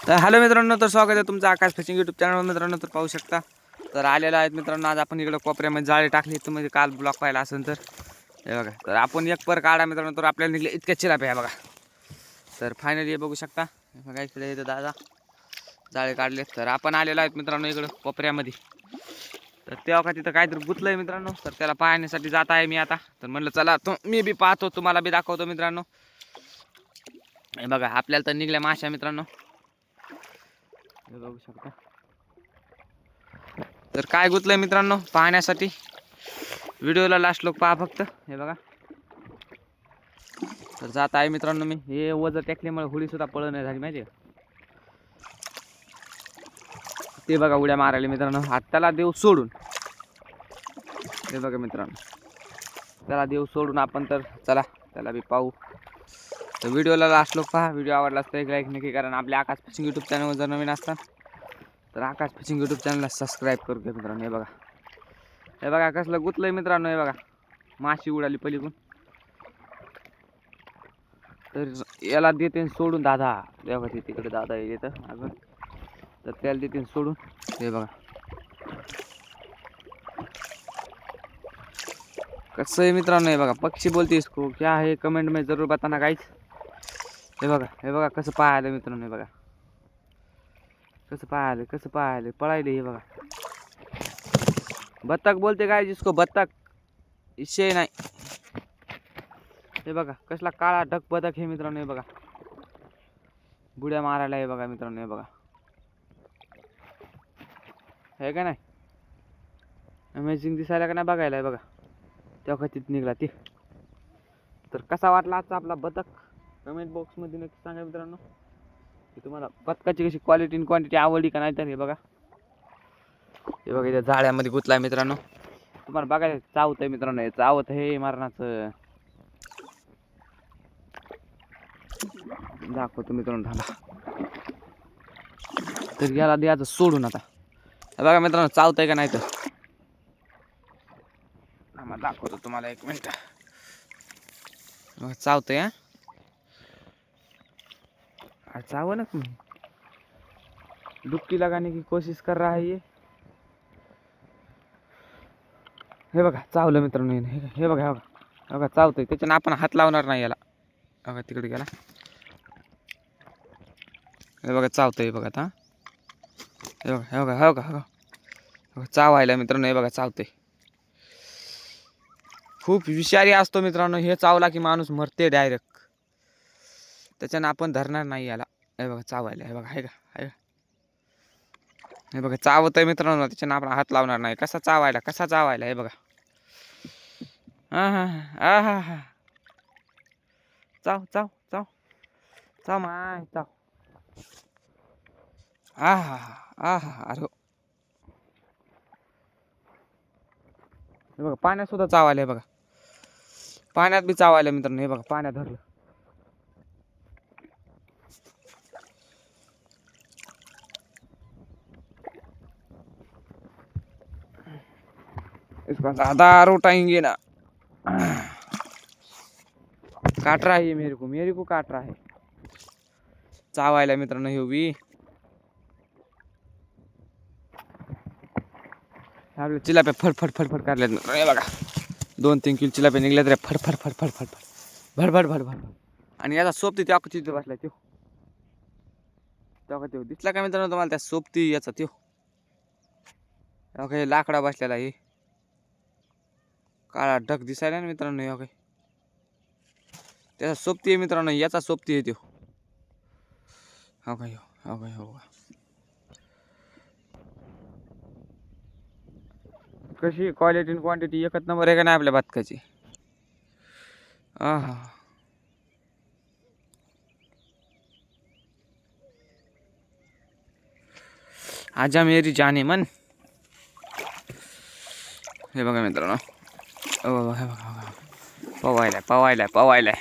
तर हॅलो मित्रांनो, तर स्वागत आहे तुमचं आकाश फिशिंग यूट्यूब चॅनल मित्रांनो. तर पाहू शकता तर आलेला आहेत मित्रांनो. आज आपण इकडे कोपऱ्यामध्ये जाळे टाकली तर म्हणजे काल ब्लॉक पाहिला असेल तर हे बघा. तर आपण एक पर काढा मित्रांनो, तर आपल्याला निघले इतक्या चिराप्या आहे बघा. तर फायनली बघू शकता बघा, इकडे इथं दादा जाळे काढले. तर आपण आलेलो आहेत मित्रांनो इकडं कोपऱ्यामध्ये. तर तेव्हा का तिथं काहीतरी गुतलंय मित्रांनो, तर त्याला पाहण्यासाठी जात आहे मी आता. तर म्हणलं चला मी बी पाहतो, तुम्हाला बी दाखवतो मित्रांनो. हे बघा, आपल्याला तर निघल्या माशा मित्रांनो, हे बघू शकता. तर काय गुतलंय मित्रांनो पाहण्यासाठी व्हिडिओला लास्ट लोक पहा फक्त. हे बघा, तर जात आहे मित्रांनो मी. हे वजन टेकल्यामुळे होळी सुद्धा पळण नाही झाली माहिती का. ते बघा उड्या मारायला मित्रांनो, हात त्याला देऊ सोडून. हे बघा मित्रांनो, त्याला देऊ सोडून आपण तर चला त्याला बी पाहू. तर व्हिडिओला लास्ट लोक पहा. व्हिडिओ आवडला तर एक लाईक नक्की, कारण आपल्या आकाश फिशिंग यूट्यूब चॅनलवर जर नवीन असतात तर आकाश फिशिंग यूट्यूब चॅनलला सबस्क्राईब करू घ्या मित्रांनो. हे बघा, हे बघा कसलं गुतलंय मित्रांनो. हे बघा, माशी उडाली पलीकडून. तर याला देते सोडून दादा. बघा ते तिकडे दादा येतं अजून, तर त्याला देते सोडून. हे बघा कसं आहे मित्रांनो. हे बघा, पक्षी बोलते इसको क्या है, कमेंट में जरूर बताना गाइस. हे बघा, हे बघा कसं पाहायला मित्रांनो. हे बघा कसं पाहायला पळायले. हे बघा, बत्तक बोलते काय जिसको, बत्तक विषय नाही. हे बघा कसला काळा ढक बदक हे मित्रांनो. हे बघा बुड्या मारायला. हे बघा मित्रांनो, हे बघा हे का नाही अमेझिंग दिसायला का नाही बघायला. हे बघा तेव्हा तिथं निघला ते. तर कसा वाटला आजचा आपला बदक, कमेंट बॉक्समध्ये नक्की सांगा मित्रांनो की तुम्हाला बदकाची कशी क्वालिटी आणि क्वांटिटी आवडली का नाही. तर हे बघा, हे बघा इथे झाड्यामध्ये गुतलाय मित्रांनो. तुम्हाला बघायला चावत आहे मित्रांनो, हे चावत हे मारणाचं दाखवतो मित्रांनो थांबा. तर याला द्यायचं सोडून आता. हे बघा मित्रांनो चावतंय का नाही. तर दाखवतो तुम्हाला, एक मिनिट. चावतंय हा, चाव ना तुम्ही. डुबकी लगाने की कोशिश कर रहा है ये. हे बघा चावलं मित्रांनो. हे बघा, हे बघा चावतंय. त्याच्यानं आपण हात लावणार नाही याला. बघा तिकडे गेला. हे बघा चावतंय. हे बघा आता. हे बघा, हे बघा, हे बघा, हे बघा चावायला मित्रांनो. हे बघा चावतंय. खूप विषारी असतो मित्रांनो. हे चावला की माणूस मरते डायरेक्ट. त्याच्यानं आपण धरणार नाही याला. हे बघा चावायला. हे बघा, हे का, हे बघा चावत आहे मित्रांनो. त्याच्यानं आपण हात लावणार नाही. कसा चावायला. हे बघा, हा हा हा हा हा, चाव चाव चाव चाव माय चाव. हा हा हा हा, अरे हे बघा पाण्यात सुद्धा चावायला. हे बघा पाण्यात बी चावायला मित्रांनो. हे बघा पाण्यात धरलं. इसको ज्यादा उठाएंगे ना, काट रहा है मेरे को काट रहा है. चावायला मित्रांनो हे बी. आपल्या चिलाप्या फडफड काढल्यात मित्रांनो. हे बघा 2-3 किलो चिलाप्या निघल्या तरी फडफड भडभड. आणि याचा सोबती त्या तिथे बसलाय तो. तेव्हा तो दिसला का मित्रांनो तुम्हाला, त्या सोबती याचा तो. हे लाकडा बसलेला हे काळा ढग दिसायला ना मित्रांनो. हे काही त्याचा सोबती आहे मित्रांनो. याचा सोबती आहे तो. हो काय, कशी क्वालिटी आणि क्वांटिटी एकच नंबर आहे का नाही आपल्या बदकाची. हा, आजा मेरी जाने मन. हे बघा मित्रांनो, हे बघा पवायलाय.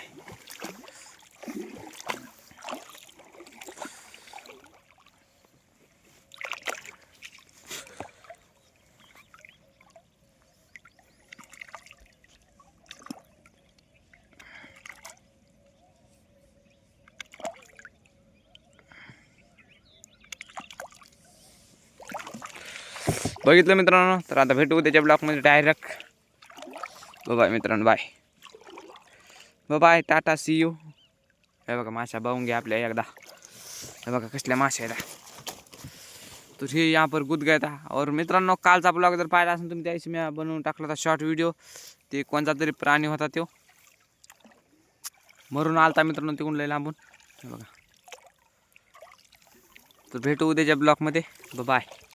बघितलं मित्रांनो, तर आता भेटू उद्याच्या ब्लॉगमध्ये डायरेक्ट. बाय मित्रांनो, bye bye, tata, see you. हे बघा माशा बघून घ्या आपल्या एकदा. हे बघा कसल्या माशा आहेत. तर हे यहाँ पर गुद गया था. और मित्रांनो, कालचा ब्लॉग जर पाहिला असेल तुम्ही, त्याशी मी बनवून टाकला होता शॉर्ट व्हिडिओ. ते कोणता तरी प्राणी होता तो, मरून आलता मित्रांनो तिकडून लय लांबून. हे बघा. तर भेटू उद्याच्या ब्लॉगमध्ये. बाय.